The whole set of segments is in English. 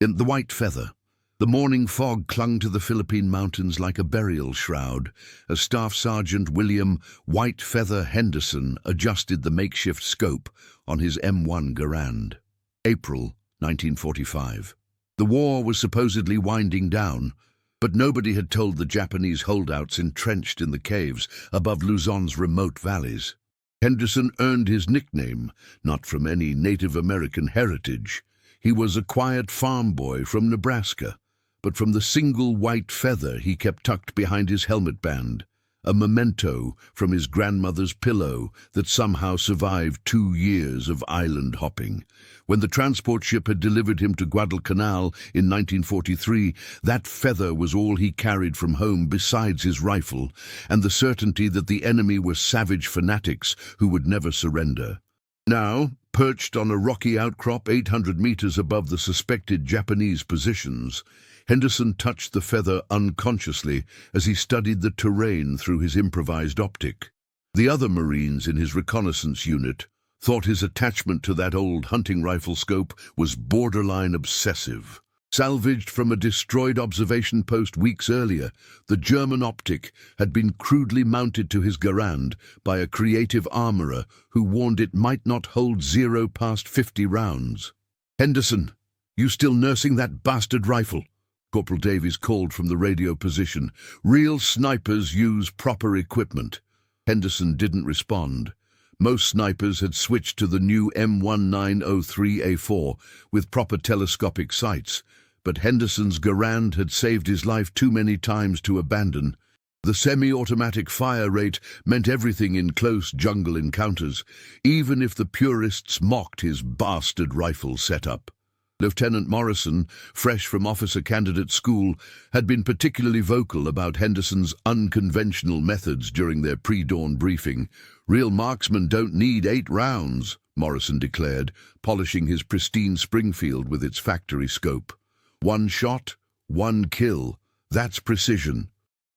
In the White Feather, the morning fog clung to the Philippine mountains like a burial shroud as Staff Sergeant William White Feather Henderson adjusted the makeshift scope on his M1 Garand. April 1945. The war was supposedly winding down, but nobody had told the Japanese holdouts entrenched in the caves above Luzon's remote valleys. Henderson earned his nickname not from any Native American heritage. He was a quiet farm boy from Nebraska, but from the single white feather he kept tucked behind his helmet band, a memento from his grandmother's pillow that somehow survived 2 years of island hopping. When the transport ship had delivered him to Guadalcanal in 1943, that feather was all he carried from home besides his rifle and the certainty that the enemy were savage fanatics who would never surrender. Now, perched on a rocky outcrop 800 meters above the suspected Japanese positions, Henderson touched the feather unconsciously as he studied the terrain through his improvised optic. The other Marines in his reconnaissance unit thought his attachment to that old hunting rifle scope was borderline obsessive. Salvaged from a destroyed observation post weeks earlier, the German optic had been crudely mounted to his Garand by a creative armorer who warned it might not hold 0 past 50 rounds. "Henderson, you still nursing that bastard rifle?" Corporal Davies called from the radio position. "Real snipers use proper equipment." Henderson didn't respond. Most snipers had switched to the new M1903A4 with proper telescopic sights, but Henderson's Garand had saved his life too many times to abandon. The semi-automatic fire rate meant everything in close jungle encounters, even if the purists mocked his bastard rifle setup. Lieutenant Morrison, fresh from officer candidate school, had been particularly vocal about Henderson's unconventional methods during their pre-dawn briefing. "Real marksmen don't need 8 rounds, Morrison declared, polishing his pristine Springfield with its factory scope. "1 shot, 1 kill. That's precision."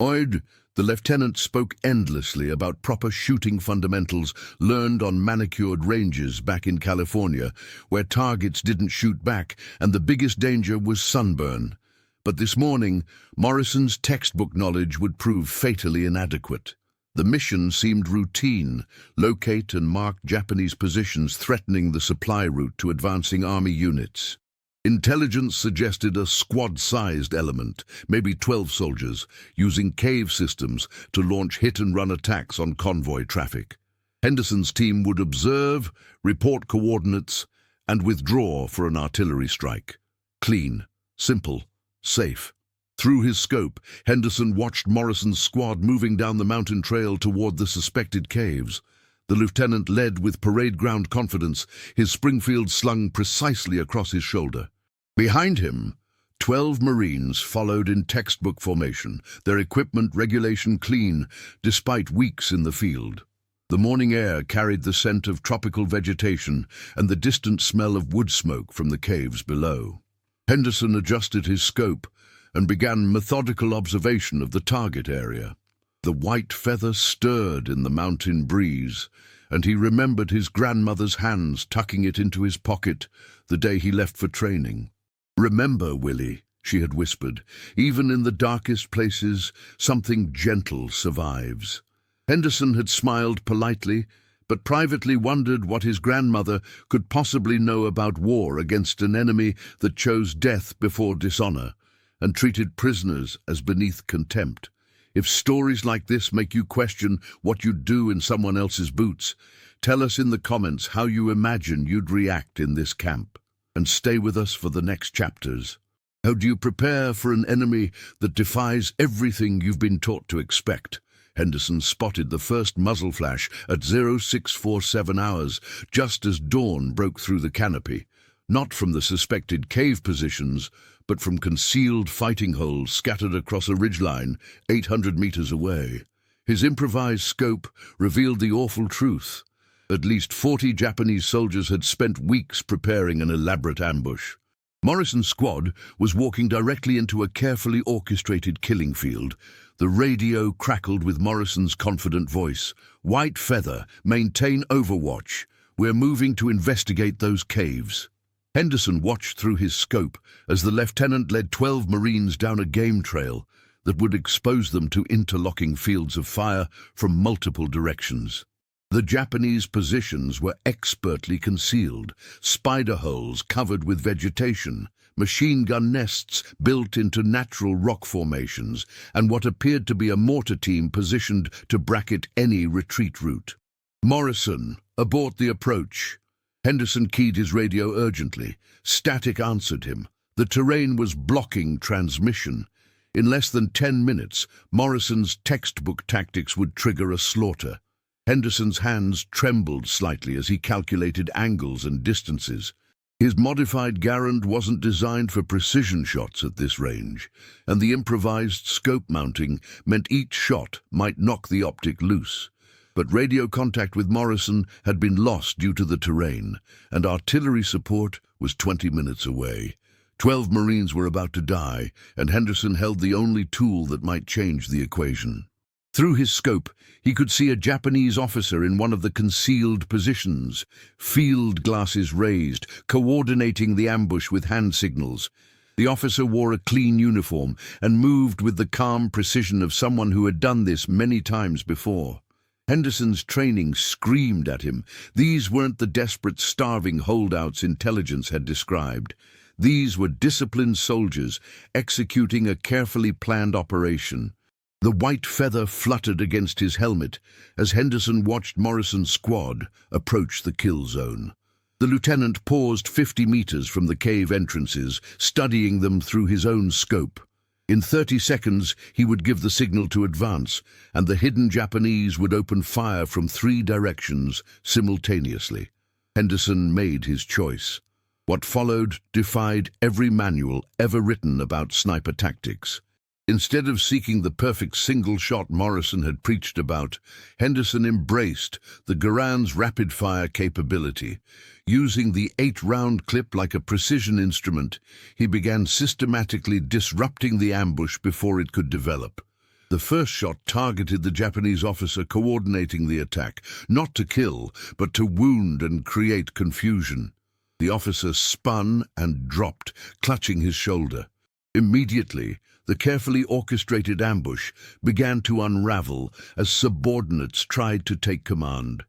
"Oid," the lieutenant spoke endlessly about proper shooting fundamentals learned on manicured ranges back in California, where targets didn't shoot back and the biggest danger was sunburn. But this morning, Morrison's textbook knowledge would prove fatally inadequate. The mission seemed routine: locate and mark Japanese positions threatening the supply route to advancing army units. Intelligence suggested a squad-sized element, maybe 12 soldiers, using cave systems to launch hit-and-run attacks on convoy traffic. Henderson's team would observe, report coordinates, and withdraw for an artillery strike. Clean, simple, safe. Through his scope, Henderson watched Morrison's squad moving down the mountain trail toward the suspected caves. The lieutenant led with parade ground confidence, his Springfield slung precisely across his shoulder. Behind him, 12 Marines followed in textbook formation, their equipment regulation clean, despite weeks in the field. The morning air carried the scent of tropical vegetation and the distant smell of wood smoke from the caves below. Henderson adjusted his scope and began methodical observation of the target area. The white feather stirred in the mountain breeze, and he remembered his grandmother's hands tucking it into his pocket the day he left for training. "Remember, Willie," she had whispered, "even in the darkest places, something gentle survives." Henderson had smiled politely, but privately wondered what his grandmother could possibly know about war against an enemy that chose death before dishonor and treated prisoners as beneath contempt. If stories like this make you question what you'd do in someone else's boots, tell us in the comments how you imagine you'd react in this camp. And stay with us for the next chapters. How do you prepare for an enemy that defies everything you've been taught to expect? Henderson spotted the first muzzle flash at 0647 hours, just as dawn broke through the canopy. Not from the suspected cave positions, but from concealed fighting holes scattered across a ridgeline 800 meters away. His improvised scope revealed the awful truth. At least 40 Japanese soldiers had spent weeks preparing an elaborate ambush. Morrison's squad was walking directly into a carefully orchestrated killing field. The radio crackled with Morrison's confident voice. "White Feather, maintain overwatch. We're moving to investigate those caves." Henderson watched through his scope as the lieutenant led 12 Marines down a game trail that would expose them to interlocking fields of fire from multiple directions. The Japanese positions were expertly concealed, spider holes covered with vegetation, machine gun nests built into natural rock formations, and what appeared to be a mortar team positioned to bracket any retreat route. "Morrison, abort the approach." Henderson keyed his radio urgently. Static answered him. The terrain was blocking transmission. In less than 10 minutes, Morrison's textbook tactics would trigger a slaughter. Henderson's hands trembled slightly as he calculated angles and distances. His modified Garand wasn't designed for precision shots at this range, and the improvised scope mounting meant each shot might knock the optic loose. But radio contact with Morrison had been lost due to the terrain, and artillery support was 20 minutes away. 12 Marines were about to die, and Henderson held the only tool that might change the equation. Through his scope, he could see a Japanese officer in one of the concealed positions, field glasses raised, coordinating the ambush with hand signals. The officer wore a clean uniform and moved with the calm precision of someone who had done this many times before. Henderson's training screamed at him. These weren't the desperate, starving holdouts intelligence had described. These were disciplined soldiers executing a carefully planned operation. The white feather fluttered against his helmet as Henderson watched Morrison's squad approach the kill zone. The lieutenant paused 50 meters from the cave entrances, studying them through his own scope. In 30 seconds, he would give the signal to advance, and the hidden Japanese would open fire from 3 directions simultaneously. Henderson made his choice. What followed defied every manual ever written about sniper tactics. Instead of seeking the perfect single shot Morrison had preached about, Henderson embraced the Garand's rapid-fire capability. Using the 8-round clip like a precision instrument, he began systematically disrupting the ambush before it could develop. The first shot targeted the Japanese officer coordinating the attack, not to kill, but to wound and create confusion. The officer spun and dropped, clutching his shoulder. Immediately, the carefully orchestrated ambush began to unravel as subordinates tried to take command.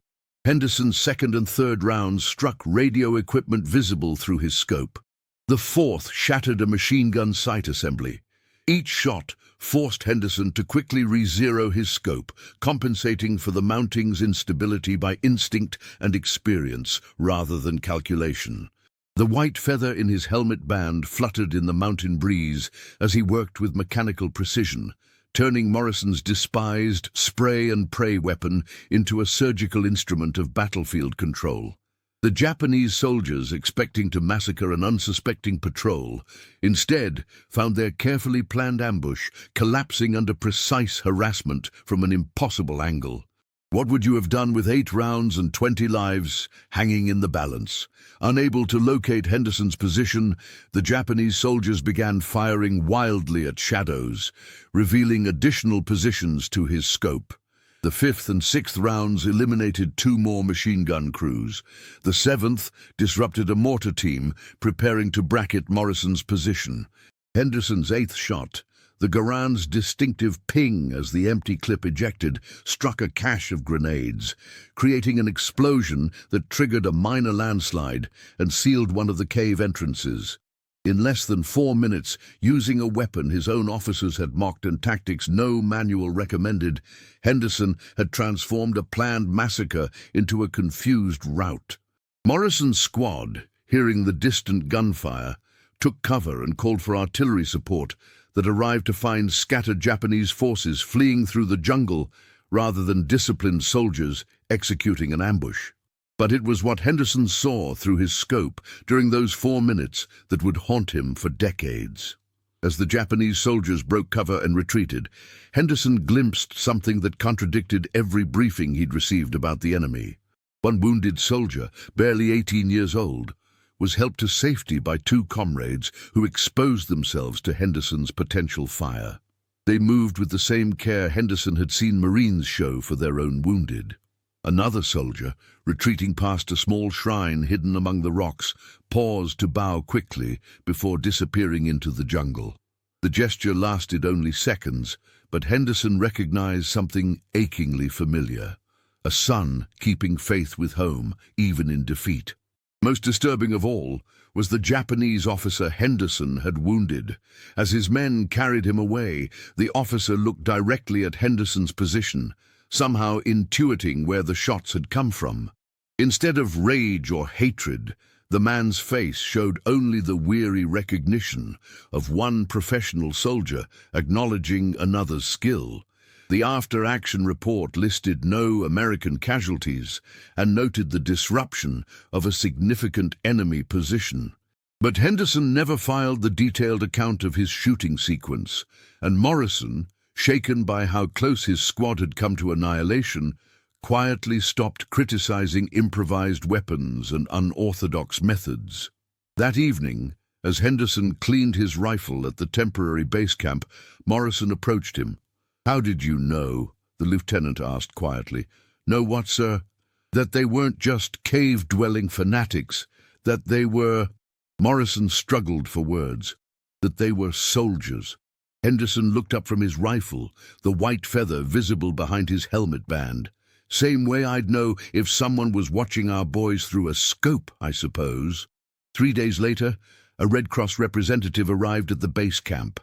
Henderson's second and third rounds struck radio equipment visible through his scope. The fourth shattered a machine gun sight assembly. Each shot forced Henderson to quickly re-zero his scope, compensating for the mounting's instability by instinct and experience rather than calculation. The white feather in his helmet band fluttered in the mountain breeze as he worked with mechanical precision, turning Morrison's despised spray-and-pray weapon into a surgical instrument of battlefield control. The Japanese soldiers, expecting to massacre an unsuspecting patrol, instead found their carefully planned ambush collapsing under precise harassment from an impossible angle. What would you have done with 8 rounds and 20 lives hanging in the balance? Unable to locate Henderson's position, the Japanese soldiers began firing wildly at shadows, revealing additional positions to his scope. The 5th and 6th rounds eliminated 2 more machine gun crews. The 7th disrupted a mortar team preparing to bracket Morrison's position. Henderson's 8th shot, the Garand's distinctive ping as the empty clip ejected, struck a cache of grenades, creating an explosion that triggered a minor landslide and sealed one of the cave entrances. In less than 4 minutes, using a weapon his own officers had mocked and tactics no manual recommended, Henderson had transformed a planned massacre into a confused rout. Morrison's squad, hearing the distant gunfire, took cover and called for artillery support that arrived to find scattered Japanese forces fleeing through the jungle rather than disciplined soldiers executing an ambush. But it was what Henderson saw through his scope during those 4 minutes that would haunt him for decades. As the Japanese soldiers broke cover and retreated, Henderson glimpsed something that contradicted every briefing he'd received about the enemy. One wounded soldier, barely 18 years old, was helped to safety by 2 comrades who exposed themselves to Henderson's potential fire. They moved with the same care Henderson had seen Marines show for their own wounded. Another soldier, retreating past a small shrine hidden among the rocks, paused to bow quickly before disappearing into the jungle. The gesture lasted only seconds, but Henderson recognized something achingly familiar. A son keeping faith with home, even in defeat. Most disturbing of all was the Japanese officer Henderson had wounded. As his men carried him away, the officer looked directly at Henderson's position, somehow intuiting where the shots had come from. Instead of rage or hatred, the man's face showed only the weary recognition of one professional soldier acknowledging another's skill. The after-action report listed no American casualties and noted the disruption of a significant enemy position. But Henderson never filed the detailed account of his shooting sequence, and Morrison, shaken by how close his squad had come to annihilation, quietly stopped criticizing improvised weapons and unorthodox methods. That evening, as Henderson cleaned his rifle at the temporary base camp, Morrison approached him. "How did you know?" the lieutenant asked quietly. "Know what, sir?" "That they weren't just cave-dwelling fanatics, that they were—" Morrison struggled for words. "That they were soldiers." Henderson looked up from his rifle, the white feather visible behind his helmet band. "Same way I'd know if someone was watching our boys through a scope, I suppose." 3 days later, a Red Cross representative arrived at the base camp.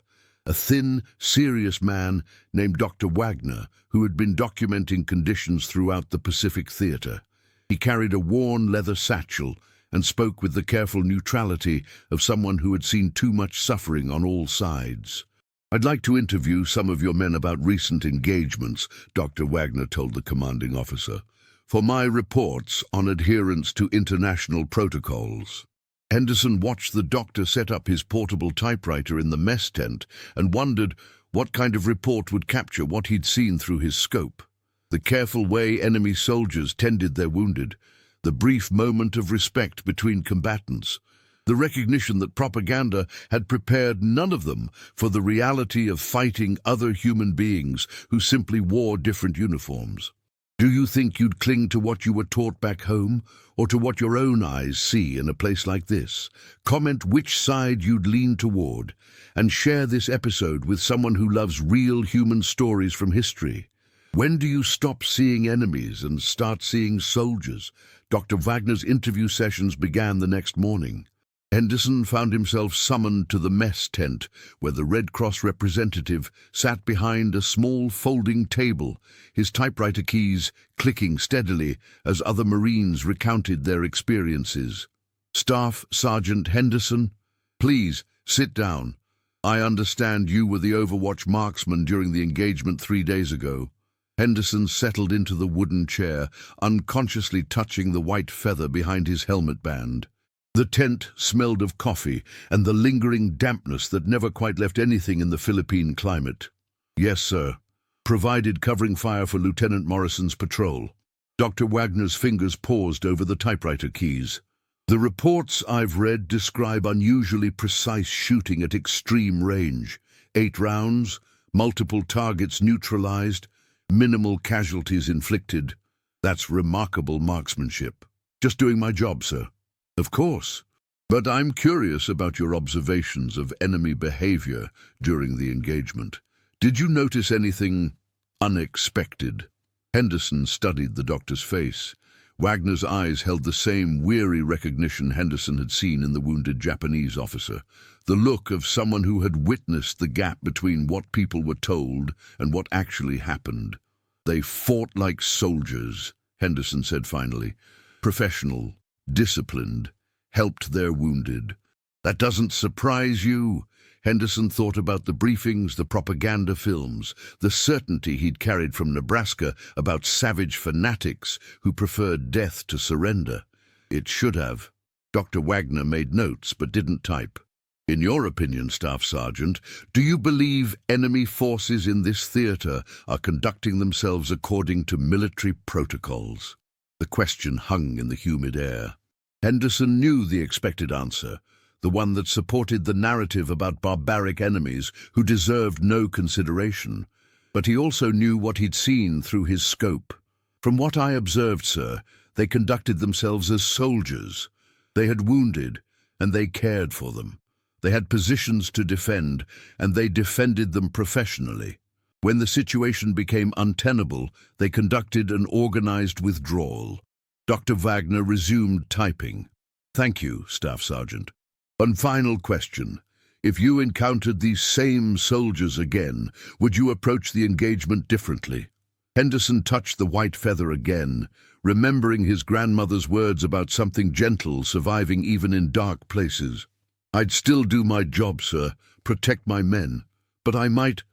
A thin, serious man named Dr. Wagner, who had been documenting conditions throughout the Pacific Theater. He carried a worn leather satchel and spoke with the careful neutrality of someone who had seen too much suffering on all sides. "I'd like to interview some of your men about recent engagements," Dr. Wagner told the commanding officer, "for my reports on adherence to international protocols." Henderson watched the doctor set up his portable typewriter in the mess tent and wondered what kind of report would capture what he'd seen through his scope. The careful way enemy soldiers tended their wounded, the brief moment of respect between combatants, the recognition that propaganda had prepared none of them for the reality of fighting other human beings who simply wore different uniforms. "Do you think you'd cling to what you were taught back home, or to what your own eyes see in a place like this? Comment which side you'd lean toward, and share this episode with someone who loves real human stories from history. When do you stop seeing enemies and start seeing soldiers?" Dr. Wagner's interview sessions began the next morning. Henderson found himself summoned to the mess tent, where the Red Cross representative sat behind a small folding table, his typewriter keys clicking steadily as other Marines recounted their experiences. "Staff Sergeant Henderson, please sit down. I understand you were the Overwatch marksman during the engagement 3 days ago." Henderson settled into the wooden chair, unconsciously touching the white feather behind his helmet band. The tent smelled of coffee and the lingering dampness that never quite left anything in the Philippine climate. "Yes, sir. Provided covering fire for Lieutenant Morrison's patrol." Dr. Wagner's fingers paused over the typewriter keys. "The reports I've read describe unusually precise shooting at extreme range. 8 rounds, multiple targets neutralized, minimal casualties inflicted. That's remarkable marksmanship." "Just doing my job, sir." "Of course. But I'm curious about your observations of enemy behavior during the engagement. Did you notice anything unexpected?" Henderson studied the doctor's face. Wagner's eyes held the same weary recognition Henderson had seen in the wounded Japanese officer, the look of someone who had witnessed the gap between what people were told and what actually happened. "They fought like soldiers," Henderson said finally. "Professional, disciplined, helped their wounded." "That doesn't surprise you?" Henderson thought about the briefings, the propaganda films, the certainty he'd carried from Nebraska about savage fanatics who preferred death to surrender. It should have. Dr. Wagner made notes but didn't type. "In your opinion, Staff Sergeant, do you believe enemy forces in this theater are conducting themselves according to military protocols?" The question hung in the humid air. Henderson knew the expected answer, the one that supported the narrative about barbaric enemies who deserved no consideration. But he also knew what he'd seen through his scope. From what I observed, sir, they conducted themselves as soldiers. They had wounded, and they cared for them. They had positions to defend, and they defended them professionally. When the situation became untenable, they conducted an organized withdrawal. Dr. Wagner resumed typing. Thank you, Staff Sergeant. One final question. If you encountered these same soldiers again, would you approach the engagement differently? Henderson touched the white feather again, remembering his grandmother's words about something gentle surviving even in dark places. I'd still do my job, sir, protect my men, but I might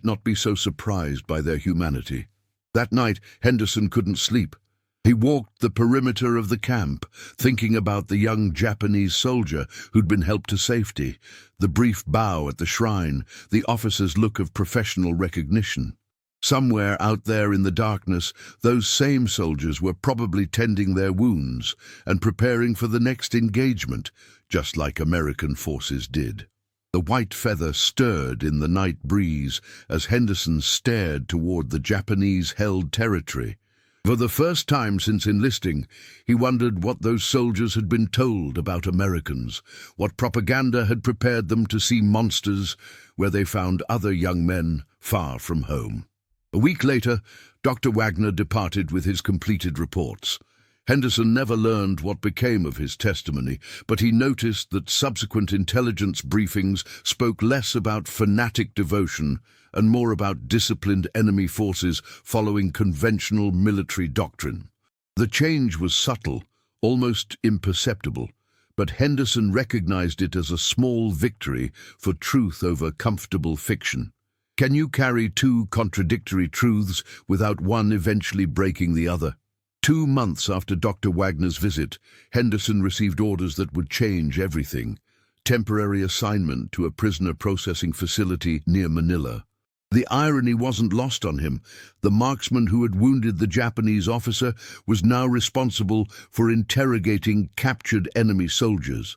not be so surprised by their humanity. That night, Henderson couldn't sleep. He walked the perimeter of the camp, thinking about the young Japanese soldier who'd been helped to safety, the brief bow at the shrine, the officer's look of professional recognition. Somewhere out there in the darkness, those same soldiers were probably tending their wounds and preparing for the next engagement, just like American forces did. The white feather stirred in the night breeze as Henderson stared toward the Japanese-held territory. For the first time since enlisting, he wondered what those soldiers had been told about Americans, what propaganda had prepared them to see monsters where they found other young men far from home. A week later, Dr. Wagner departed with his completed reports. Henderson never learned what became of his testimony, but he noticed that subsequent intelligence briefings spoke less about fanatic devotion and more about disciplined enemy forces following conventional military doctrine. The change was subtle, almost imperceptible, but Henderson recognized it as a small victory for truth over comfortable fiction. Can you carry two contradictory truths without one eventually breaking the other? 2 months after Dr. Wagner's visit, Henderson received orders that would change everything. Temporary assignment to a prisoner processing facility near Manila. The irony wasn't lost on him. The marksman who had wounded the Japanese officer was now responsible for interrogating captured enemy soldiers.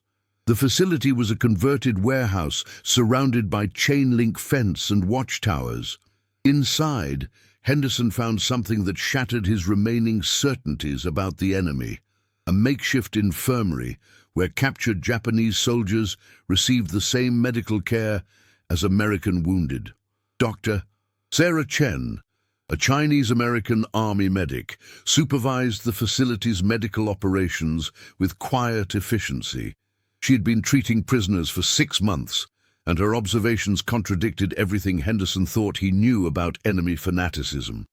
The facility was a converted warehouse surrounded by chain-link fence and watchtowers. Inside, Henderson found something that shattered his remaining certainties about the enemy. A makeshift infirmary where captured Japanese soldiers received the same medical care as American wounded. Dr. Sarah Chen, a Chinese-American Army medic, supervised the facility's medical operations with quiet efficiency. She had been treating prisoners for 6 months, and her observations contradicted everything Henderson thought he knew about enemy fanaticism.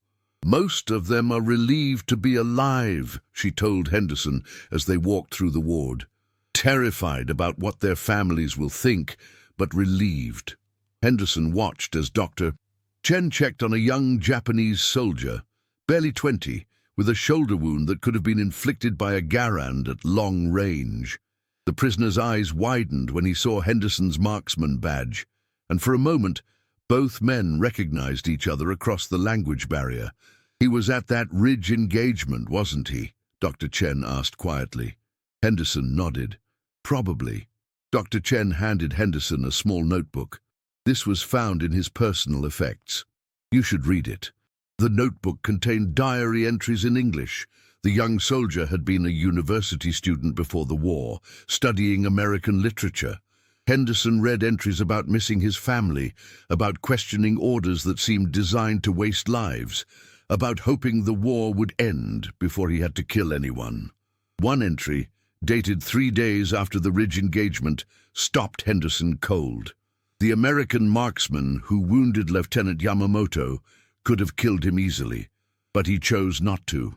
Most of them are relieved to be alive, she told Henderson as they walked through the ward. Terrified about what their families will think, but relieved. Henderson watched as Dr. Chen checked on a young Japanese soldier, barely 20, with a shoulder wound that could have been inflicted by a Garand at long range. The prisoner's eyes widened when he saw Henderson's marksman badge, and for a moment, both men recognized each other across the language barrier. He was at that Ridge engagement, wasn't he? Dr. Chen asked quietly. Henderson nodded. Probably. Dr. Chen handed Henderson a small notebook. This was found in his personal effects. You should read it. The notebook contained diary entries in English. The young soldier had been a university student before the war, studying American literature. Henderson read entries about missing his family, about questioning orders that seemed designed to waste lives, about hoping the war would end before he had to kill anyone. One entry, dated 3 days after the Ridge engagement, stopped Henderson cold. The American marksman who wounded Lieutenant Yamamoto could have killed him easily, but he chose not to.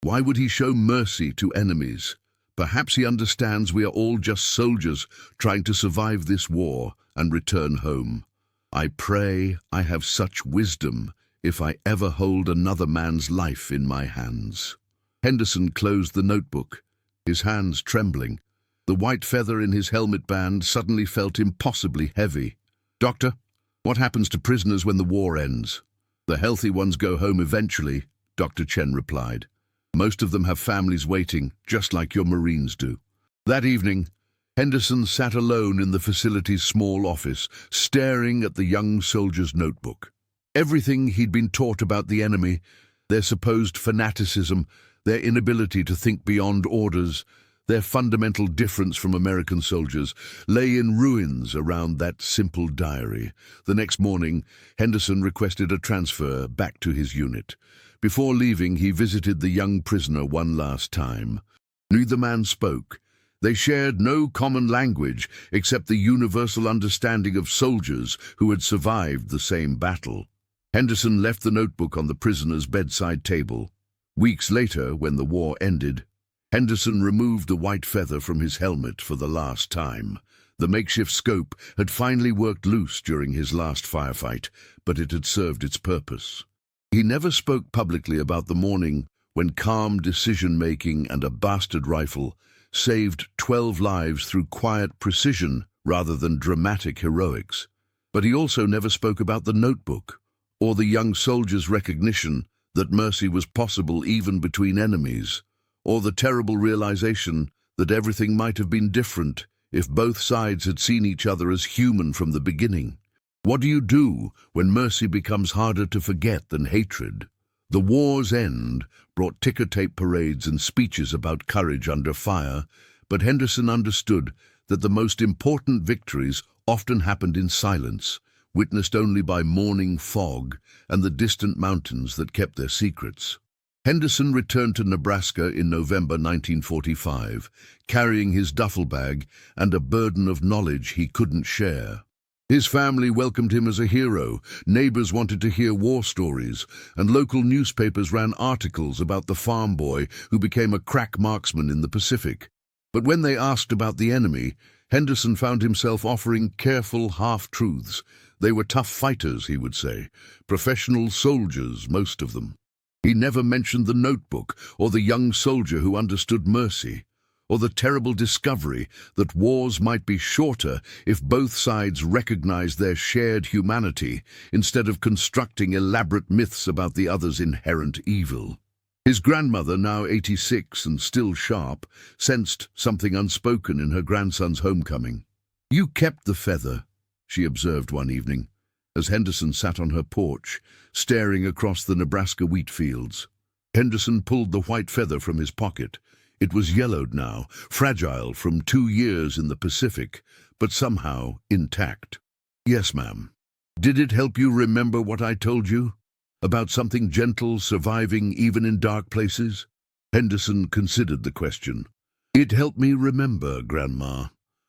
Why would he show mercy to enemies? Perhaps he understands we are all just soldiers trying to survive this war and return home. I pray I have such wisdom if I ever hold another man's life in my hands. Henderson closed the notebook, his hands trembling. The white feather in his helmet band suddenly felt impossibly heavy. Doctor, what happens to prisoners when the war ends? The healthy ones go home eventually, Dr. Chen replied. Most of them have families waiting, just like your Marines do. That evening, Henderson sat alone in the facility's small office, staring at the young soldier's notebook. Everything he'd been taught about the enemy Their supposed fanaticism, their inability to think beyond orders, their fundamental difference from American soldiers lay in ruins around that simple diary. The next morning, Henderson requested a transfer back to his unit. Before leaving, he visited the young prisoner one last time. Neither man spoke. They shared no common language except the universal understanding of soldiers who had survived the same battle. Henderson left the notebook on the prisoner's bedside table. Weeks later, when the war ended, Henderson removed the white feather from his helmet for the last time. The makeshift scope had finally worked loose during his last firefight, but it had served its purpose. He never spoke publicly about the morning when calm decision-making and a bastard rifle saved 12 lives through quiet precision rather than dramatic heroics. But he also never spoke about the notebook, or the young soldier's recognition that mercy was possible even between enemies, or the terrible realization that everything might have been different if both sides had seen each other as human from the beginning. What do you do when mercy becomes harder to forget than hatred? The war's end brought ticker-tape parades and speeches about courage under fire, but Henderson understood that the most important victories often happened in silence, witnessed only by morning fog and the distant mountains that kept their secrets. Henderson returned to Nebraska in November 1945, carrying his duffel bag and a burden of knowledge he couldn't share. His family welcomed him as a hero, neighbors wanted to hear war stories, and local newspapers ran articles about the farm boy who became a crack marksman in the Pacific. But when they asked about the enemy, Henderson found himself offering careful half-truths. They were tough fighters, he would say, professional soldiers, most of them. He never mentioned the notebook, or the young soldier who understood mercy, or the terrible discovery that wars might be shorter if both sides recognized their shared humanity instead of constructing elaborate myths about the other's inherent evil. His grandmother, now 86 and still sharp, sensed something unspoken in her grandson's homecoming. "You kept the feather," she observed one evening, as Henderson sat on her porch, staring across the Nebraska wheat fields. Henderson pulled the white feather from his pocket. It was yellowed now, fragile from 2 years in the Pacific, but somehow intact. "Yes, ma'am. Did it help you remember what I told you? About something gentle surviving even in dark places?" Henderson considered the question. "It helped me remember, Grandma.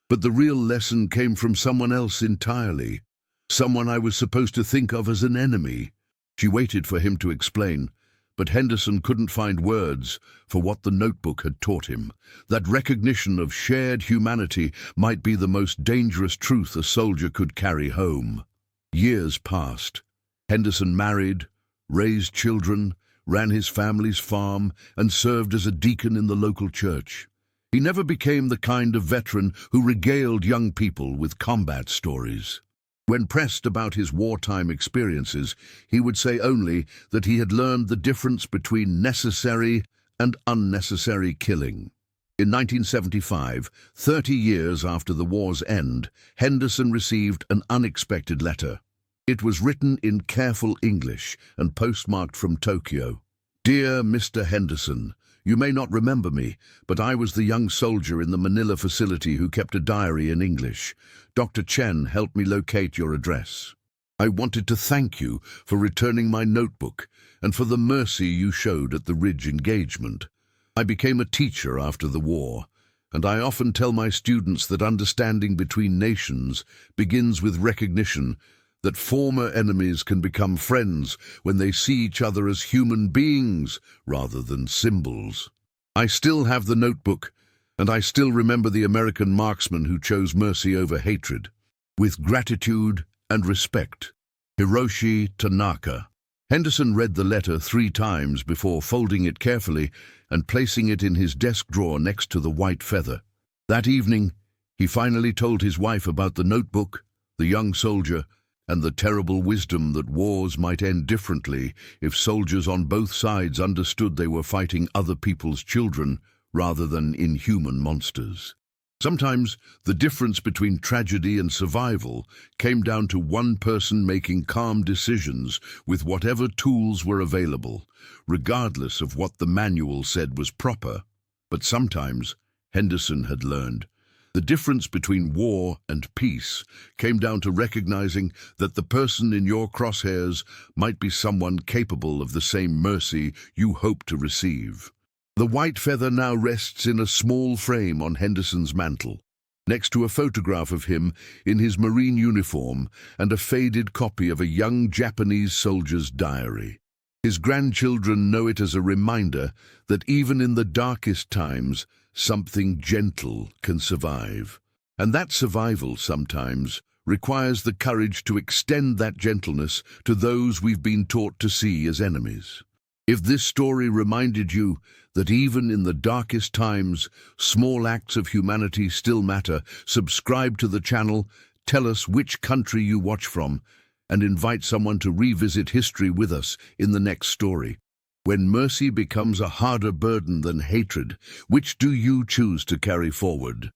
But the real lesson came from someone else entirely. Someone I was supposed to think of as an enemy." She waited for him to explain, but Henderson couldn't find words for what the notebook had taught him. That recognition of shared humanity might be the most dangerous truth a soldier could carry home. Years passed. Henderson married, raised children, ran his family's farm, and served as a deacon in the local church. He never became the kind of veteran who regaled young people with combat stories. When pressed about his wartime experiences, he would say only that he had learned the difference between necessary and unnecessary killing. In 1975, 30 years after the war's end, Henderson received an unexpected letter. It was written in careful English and postmarked from Tokyo. "Dear Mr. Henderson, you may not remember me, but I was the young soldier in the Manila facility who kept a diary in English. Dr. Chen helped me locate your address. I wanted to thank you for returning my notebook and for the mercy you showed at the Ridge engagement. I became a teacher after the war, and I often tell my students that understanding between nations begins with recognition that former enemies can become friends when they see each other as human beings rather than symbols. I still have the notebook, and I still remember the American marksman who chose mercy over hatred. With gratitude and respect, Hiroshi Tanaka." Henderson read the letter 3 times before folding it carefully and placing it in his desk drawer next to the white feather. That evening, he finally told his wife about the notebook, the young soldier, and the terrible wisdom that wars might end differently if soldiers on both sides understood they were fighting other people's children rather than inhuman monsters. Sometimes the difference between tragedy and survival came down to one person making calm decisions with whatever tools were available, regardless of what the manual said was proper. But sometimes, Henderson had learned, the difference between war and peace came down to recognizing that the person in your crosshairs might be someone capable of the same mercy you hope to receive. The white feather now rests in a small frame on Henderson's mantle, next to a photograph of him in his Marine uniform and a faded copy of a young Japanese soldier's diary. His grandchildren know it as a reminder that even in the darkest times, something gentle can survive. And that survival sometimes requires the courage to extend that gentleness to those we've been taught to see as enemies. If this story reminded you that even in the darkest times, small acts of humanity still matter, subscribe to the channel, tell us which country you watch from, and invite someone to revisit history with us in the next story. When mercy becomes a harder burden than hatred, which do you choose to carry forward?